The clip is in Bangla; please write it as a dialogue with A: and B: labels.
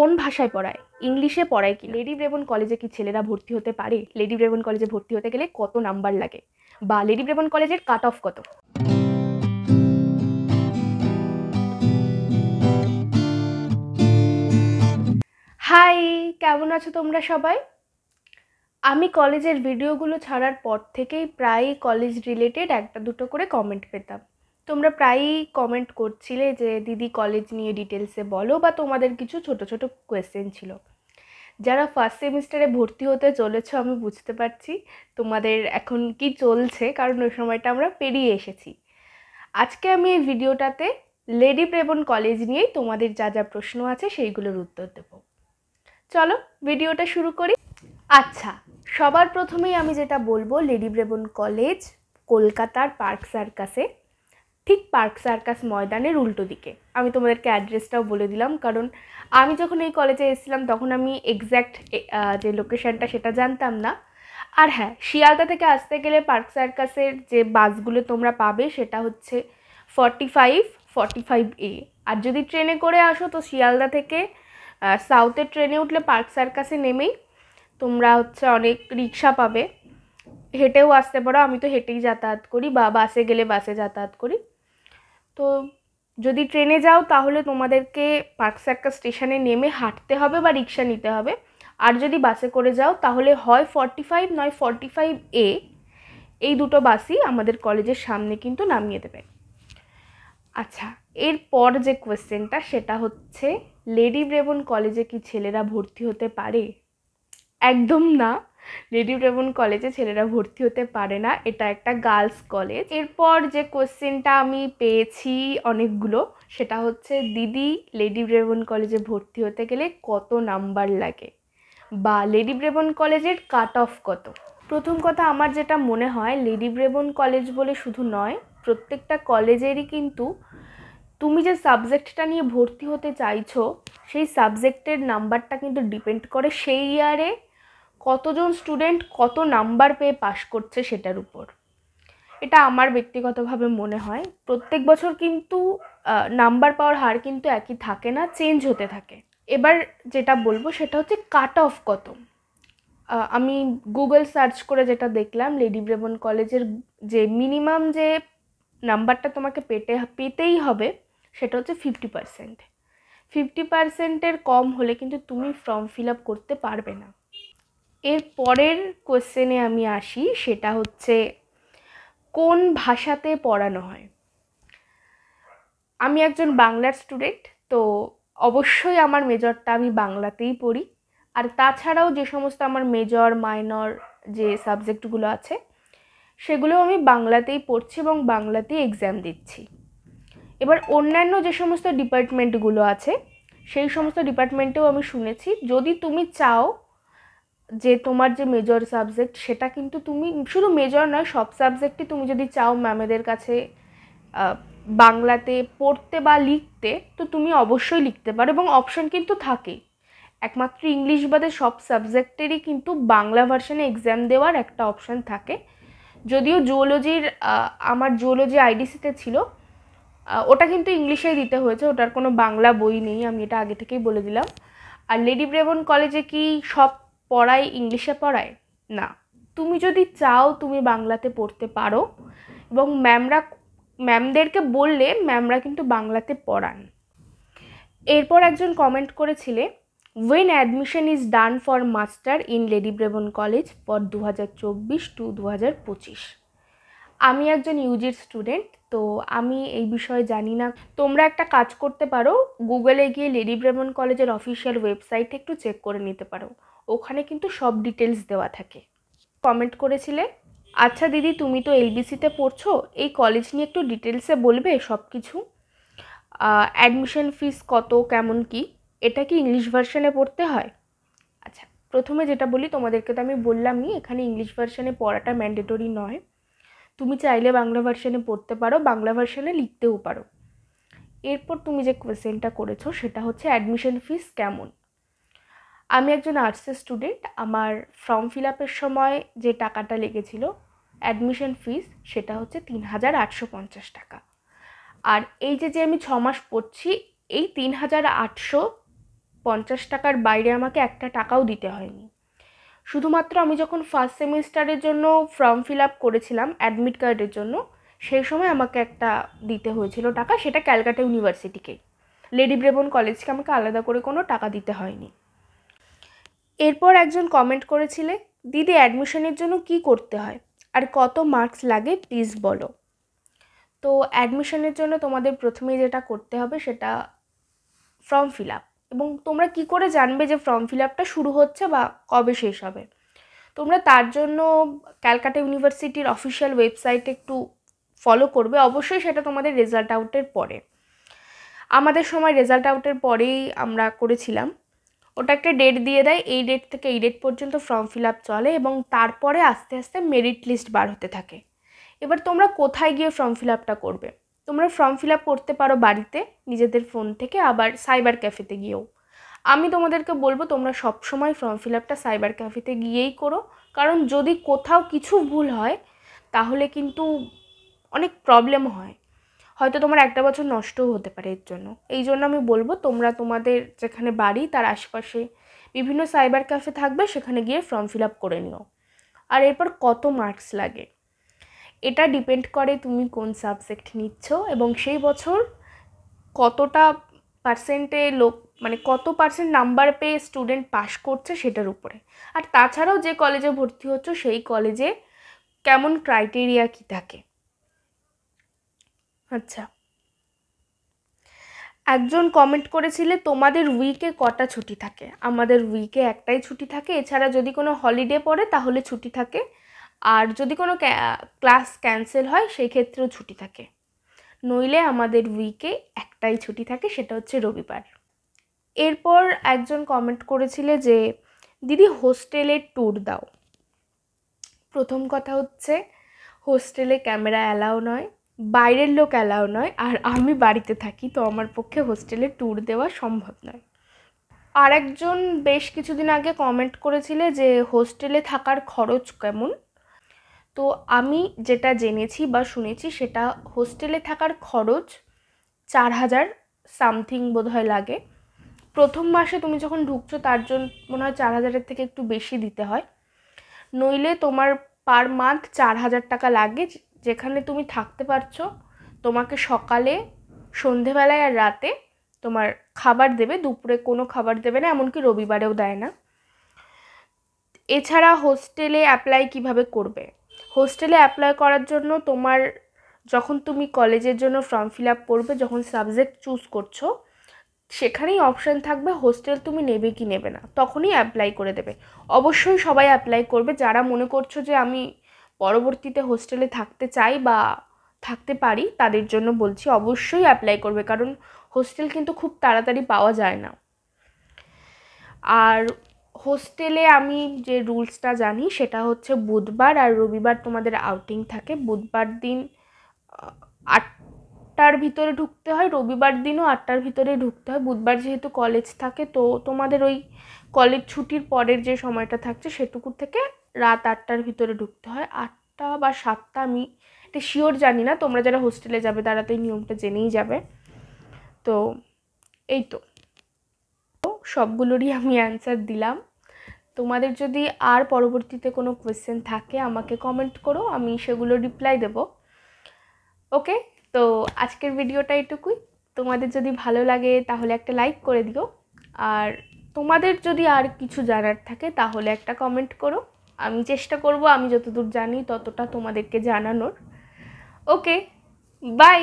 A: কোন ভাষায় পড়ায়? ইংলিশে পড়ায় কি? লেডি ব্রেবন কলেজে কি ছেলেরা ভর্তি হতে পারে? লেডি ব্রেবন কলেজে ভর্তি হতে গেলে কত নাম্বার লাগে? বা লেডি ব্রেবন কলেজের কাট অফ কত? হাই, কেমন আছো তোমরা সবাই? আমি কলেজের ভিডিওগুলো ছাড়ার পর থেকেই প্রায়ই কলেজ রিলেটেড একটা দুটো করে কমেন্ট পেতাম। তোমরা প্রায়ই কমেন্ট করছিলে যে দিদি কলেজ নিয়ে ডিটেলসে বলো, বা তোমাদের কিছু ছোট ছোট কোয়েশ্চেন ছিল। যারা ফার্স্ট সেমিস্টারে ভর্তি হতে চলেছো, আমি বুঝতে পারছি তোমাদের এখন কি চলছে, কারণ ওই সময়টা আমরা পেরিয়ে এসেছি। আজকে আমি এই ভিডিওটাতে লেডি ব্রেবন কলেজ নিয়েই তোমাদের যা যা প্রশ্ন আছে সেইগুলোর উত্তর দেব। চলো ভিডিওটা শুরু করি। আচ্ছা, সবার প্রথমেই আমি যেটা বলবো, লেডি ব্রেবন কলেজ কলকাতার পার্ক সার্কাসে, ঠিক পার্ক সার্কাস ময়দানের উল্টো দিকে। আমি তোমাদেরকে অ্যাড্রেসটাও বলে দিলাম, কারণ আমি যখন এই কলেজে এসেছিলাম তখন আমি এক্স্যাক্ট যে লোকেশানটা সেটা জানতাম না। আর হ্যাঁ, শিয়ালদা থেকে আসতে গেলে পার্ক সার্কাসের যে বাসগুলো তোমরা পাবে সেটা হচ্ছে 45A। আর যদি ট্রেনে করে আসো তো শিয়ালদা থেকে সাউথের ট্রেনে উঠলে পার্ক সার্কাসে নেমেই তোমরা হচ্ছে অনেক রিক্সা পাবে, হেঁটেও আসতে পারো। আমি তো হেঁটেই যাতায়াত করি, বা বাসে গেলে বাসে যাতায়াত করি। তো যদি ট্রেনে যাও তাহলে তোমাদেরকে পার্ক সার্কাস স্টেশনে নেমে হাঁটতে হবে বা রিক্সা নিতে হবে। আর যদি বাসে করে যাও তাহলে হয় 45 নয় 45A, এই দুটো বাসই আমাদের কলেজের সামনে কিন্তু নামিয়ে দেবে। আচ্ছা, এরপর যে কোয়েশ্চেনটা সেটা হচ্ছে, লেডি ব্রেবন কলেজে কি ছেলেরা ভর্তি হতে পারে? একদম না, লেডি ব্রেবন কলেজে ছেলেরা ভর্তি হতে পারে না, এটা একটা গার্লস কলেজ। এরপর যে কোয়েশ্চেনটা আমি পেয়েছি অনেকগুলো, সেটা হচ্ছে দিদি লেডি ব্রেবন কলেজে ভর্তি হতে গেলে কত নাম্বার লাগে, বা লেডি ব্রেবন কলেজের কাট অফ কত? প্রথম কথা, আমার যেটা মনে হয়, লেডি ব্রেবন কলেজ বলে শুধু নয়, প্রত্যেকটা কলেজেরই কিন্তু তুমি যে সাবজেক্টটা নিয়ে ভর্তি হতে চাইছো সেই সাবজেক্টের নাম্বারটা কিন্তু ডিপেন্ড করে সেই ইয়ারে কতজন স্টুডেন্ট কত নাম্বার পেয়ে পাশ করছে সেটার উপর। এটা আমার ব্যক্তিগতভাবে মনে হয়। প্রত্যেক বছর কিন্তু নাম্বার পাওয়ার হার কিন্তু একই থাকে না, চেঞ্জ হতে থাকে। এবার যেটা বলবো সেটা হচ্ছে কাট অফ কত। আমি গুগল সার্চ করে যেটা দেখলাম, লেডি ব্রেবন কলেজের যে মিনিমাম যে নাম্বারটা তোমাকে পেতেই হবে সেটা হচ্ছে 50%। 50%-এর কম হলে কিন্তু তুমি ফর্ম ফিল আপ করতে পারবে না। এর পরের কোয়েশ্চেনে আমি আসি, সেটা হচ্ছে কোন ভাষাতে পড়ানো হয়? আমি একজন বাংলার স্টুডেন্ট, তো অবশ্যই আমার মেজরটা আমি বাংলাতেই পড়ি। আর তাছাড়াও যে সমস্ত আমার মেজর মাইনর যে সাবজেক্টগুলো আছে সেগুলো আমি বাংলাতেই পড়ছি এবং বাংলাতেই এক্সাম দিচ্ছি। এবার অন্যান্য যে সমস্ত ডিপার্টমেন্টগুলো আছে সেই সমস্ত ডিপার্টমেন্টেও আমি শুনেছি, যদি তুমি চাও যে তোমার যে মেজর সাবজেক্ট সেটা কিন্তু তুমি শুধু মেজর নয়, সব সাবজেক্টই তুমি যদি চাও ম্যামেদের কাছে বাংলাতে পড়তে বা লিখতে, তো তুমি অবশ্যই লিখতে পারো, এবং অপশন কিন্তু থাকে। একমাত্র ইংলিশ বাদে সব সাবজেক্টেরই কিন্তু বাংলা ভার্সনে এক্সাম দেওয়ার একটা অপশন থাকে। যদিও জুওলজির আমার জুওলজি আইডিসিতে ছিল, ওটা কিন্তু ইংলিশেই দিতে হয়েছে, ওটার কোনো বাংলা বই নেই, আমি এটা আগে থেকেই বলে দিলাম। আর লেডি ব্রেবন কলেজে কি সব পড়ায় ইংলিশে পড়ায়? না, তুমি যদি চাও তুমি বাংলাতে পড়তে পারো, এবং ম্যামদেরকে বললে ম্যামরা কিন্তু বাংলাতে পড়ান। এরপর একজন কমেন্ট করেছিলে, when admission is done for master in lady Brabourne college for 2024 to 2025? আমি একজন ইউজির স্টুডেন্ট, তো আমি এই বিষয়ে জানি না। তোমরা একটা কাজ করতে পারো, গুগলে গিয়ে লেডি ব্রেবন কলেজের অফিসিয়াল ওয়েবসাইটে একটু চেক করে নিতে পারো, ওখানে কিন্তু সব ডিটেলস দেওয়া থাকে। কমেন্ট করেছিলে, আচ্ছা দিদি তুমি তো এলবিসিতে পড়ছো, এই কলেজ নিয়ে একটু ডিটেলসে বলবে সব কিছু? অ্যাডমিশন ফিস কত, কেমন কি, এটা কি ইংলিশ ভার্সনে পড়তে হয়? আচ্ছা, প্রথমে যেটা বলি, তোমাদেরকে তো আমি বললামই এখানে ইংলিশ ভার্সনে পড়াটা ম্যান্ডেটরি নয়, তুমি চাইলে বাংলা ভার্সনে পড়তে পারো, বাংলা ভার্সনে লিখতেও পারো। এরপর তুমি যে কোয়েশ্চেনটা করেছো সেটা হচ্ছে অ্যাডমিশন ফিস কেমন। আমি একজন আর্টসের স্টুডেন্ট, আমার ফর্ম ফিল আপের সময় যে টাকাটা লেগেছিল অ্যাডমিশন ফিস, সেটা হচ্ছে 3850 টাকা। আর এই যে আমি 6 মাস পড়ছি, এই 3800 50 টাকার বাইরে আমাকে একটা টাকাও দিতে হয়নি। শুধুমাত্র আমি যখন ফার্স্ট সেমিস্টারের জন্য ফর্ম ফিল আপ করেছিলাম অ্যাডমিট কার্ডের জন্য, সেই সময় আমাকে একটা দিতে হয়েছিল টাকা, সেটা ক্যালকাটা ইউনিভার্সিটিকে, লেডি ব্রেবন কলেজকে আমাকে আলাদা করে কোনো টাকা দিতে হয়নি। এরপর একজন কমেন্ট করেছিলে, দিদি অ্যাডমিশনের জন্য কি করতে হয় আর কত মার্কস লাগে প্লিজ বলো। তো অ্যাডমিশনের জন্য তোমাদের প্রথমেই যেটা করতে হবে সেটা ফর্ম ফিল আপ। এবং তোমরা কি করে জানবে যে ফর্ম ফিল আপটা শুরু হচ্ছে বা কবে শেষ হবে? তোমরা তার জন্য ক্যালকাটা ইউনিভার্সিটির অফিসিয়াল ওয়েবসাইট একটু ফলো করবে। অবশ্যই সেটা তোমাদের রেজাল্ট আউটের পরে। আমাদের সময় রেজাল্ট আউটের পরেই আমরা করেছিলাম। ওটা একটা ডেট দিয়ে দেয়, এই ডেট থেকে এই ডেট পর্যন্ত ফর্ম ফিল আপ চলে এবং তারপরে আস্তে আস্তে মেরিট লিস্ট বার হতে থাকে। এবার তোমরা কোথায় গিয়ে ফর্ম ফিল আপটা করবে? তোমরা ফর্ম ফিল আপ করতে পারো বাড়িতে নিজেদের ফোন থেকে, আবার সাইবার ক্যাফেতে গিয়েও। আমি তোমাদেরকে বলবো তোমরা সবসময় ফর্ম ফিল আপটা সাইবার ক্যাফেতে গিয়েই করো, কারণ যদি কোথাও কিছু ভুল হয় তাহলে কিন্তু অনেক প্রবলেম হয়, হয়তো তোমার একটা বছর নষ্টও হতে পারে এর জন্য। এই জন্য আমি বলবো তোমরা তোমাদের যেখানে বাড়ি তার আশেপাশে বিভিন্ন সাইবার ক্যাফে থাকবে, সেখানে গিয়ে ফর্ম ফিল আপ করে নিও। আর এরপর কত মার্কস লাগে এটা ডিপেন্ড করে তুমি কোন সাবজেক্ট নিচ্ছ এবং সেই বছর কতটা পার্সেন্টে মানে কত পার্সেন্ট নাম্বার পেয়ে স্টুডেন্ট পাস করছে সেটার উপরে। আর তাছাড়াও যে কলেজে ভর্তি হচ্ছ সেই কলেজে কেমন ক্রাইটেরিয়া কি থাকে। আচ্ছা, একজন কমেন্ট করেছিলে তোমাদের উইকে কটা ছুটি থাকে। আমাদের উইকে একটাই ছুটি থাকে, এছাড়া যদি কোনো হলিডে পড়ে তাহলে ছুটি থাকে, আর যদি কোনো ক্লাস ক্যান্সেল হয় সেই ক্ষেত্রেও ছুটি থাকে। নইলে আমাদের উইকে একটাই ছুটি থাকে, সেটা হচ্ছে রবিবার। এরপর একজন কমেন্ট করেছিলে যে দিদি হোস্টেলের ট্যুর দাও। প্রথম কথা হচ্ছে হোস্টেলে ক্যামেরা অ্যালাউ নয়, বাইরের লোক অ্যালাউ নয়, আর আমি বাড়িতে থাকি, তো আমার পক্ষে হোস্টেলে ট্যুর দেওয়া সম্ভব নয়। আর একজন বেশ কিছুদিন আগে কমেন্ট করেছিলে যে হোস্টেলে থাকার খরচ কেমন। তো আমি যেটা জেনেছি বা শুনেছি সেটা হোস্টেলে থাকার খরচ 4000 সামথিং বোধহয় লাগে। প্রথম মাসে তুমি যখন ঢুকছো তার জন্য মনে হয় 4000-এর থেকে একটু বেশি দিতে হয়, নইলে তোমার পার মান্থ 4000 টাকা লাগে, যেখানে তুমি থাকতে পারছো। তোমাকে সকালে, সন্ধেবেলায় আর রাতে তোমার খাবার দেবে, দুপুরে কোনো খাবার দেবে না, এমনকি রবিবারেও দেয় না। এছাড়া হোস্টেলে অ্যাপ্লাই কিভাবে করবে? হোস্টেলে অ্যাপ্লাই করার জন্য তোমার যখন তুমি কলেজের জন্য ফর্ম ফিল আপ করবে, যখন সাবজেক্ট চুজ করছো সেখানেই অপশান থাকবে হোস্টেল তুমি নেবে কি নেবে না, তখনই অ্যাপ্লাই করে দেবে। অবশ্যই সবাই অ্যাপ্লাই করবে। যারা মনে করছো যে আমি পরবর্তীতে হোস্টেলে থাকতে চাই বা থাকতে পারি, তাদের জন্য বলছি অবশ্যই অ্যাপ্লাই করবে, কারণ হোস্টেল কিন্তু খুব তাড়াতাড়ি পাওয়া যায় না। আর হোস্টেলে আমি যে রুলসটা জানি সেটা হচ্ছে বুধবার আর রবিবার তোমাদের আউটিং থাকে। বুধবার দিন 8টার ভিতরে ঢুকতে হয়, রবিবার দিনও 8টার ভিতরে ঢুকতে হয়। বুধবার যেহেতু কলেজ থাকে, তো তোমাদের ওই কলেজ ছুটির পরের যে সময়টা থাকছে সেটুকু থেকে রাত 8টার ভিতরে ঢুকতে হয়। 8টা বা 7টা আমি এটা শিওর জানি না, তোমরা যারা হোস্টেলে যাবে তারা তো এই নিয়মটা জেনেই যাবে। তো এই তো সবগুলোরই আমি অ্যান্সার দিলাম। তোমাদের যদি আর পরবর্তীতে কোনো কোয়েশ্চেন থাকে আমাকে কমেন্ট করো, আমি সেগুলো রিপ্লাই দেব। ওকে, তো আজকের ভিডিওটা এটুকুই। তোমাদের যদি ভালো লাগে তাহলে একটা লাইক করে দিও, আর তোমাদের যদি আর কিছু জানার থাকে তাহলে একটা কমেন্ট করো। আমি চেষ্টা করব আমি যতদূর জানি ততটা তোমাদেরকে জানানোর। ওকে, বাই।